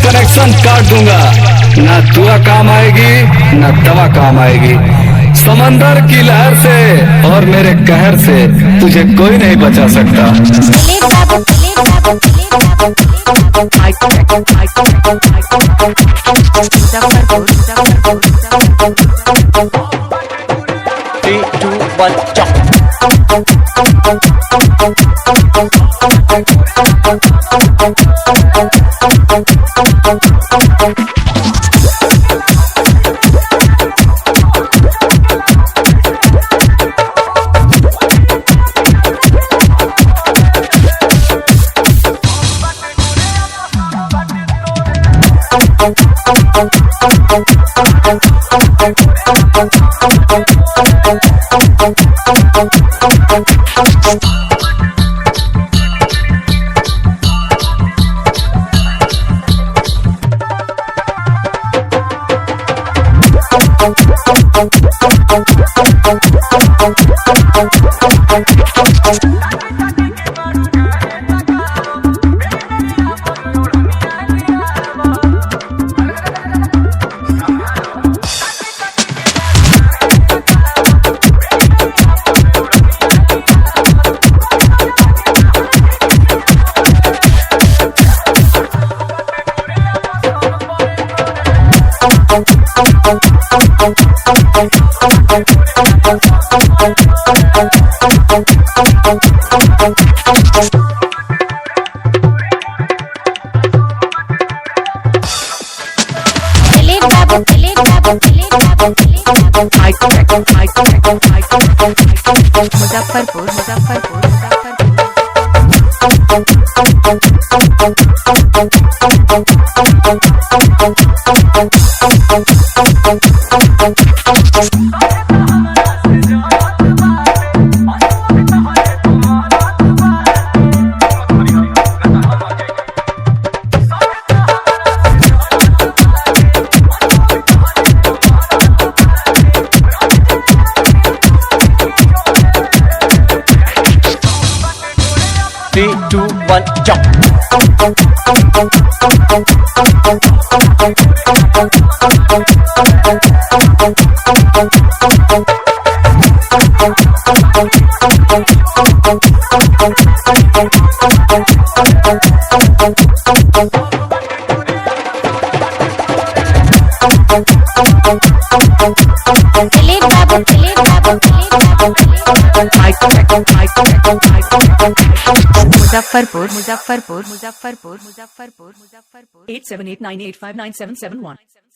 Connection काट दूंगा। ना दुआ काम आएगी ना दवा काम आएगी। समंदर की लहर से और मेरे कहर से तुझे कोई नहीं बचा सकता। Three, two, one, jump. Muzaffarpur Muzaffarpur Three, two, one, jump. Muzaffarpur Muzaffarpur Muzaffarpur Muzaffarpur Muzaffarpur 8789859771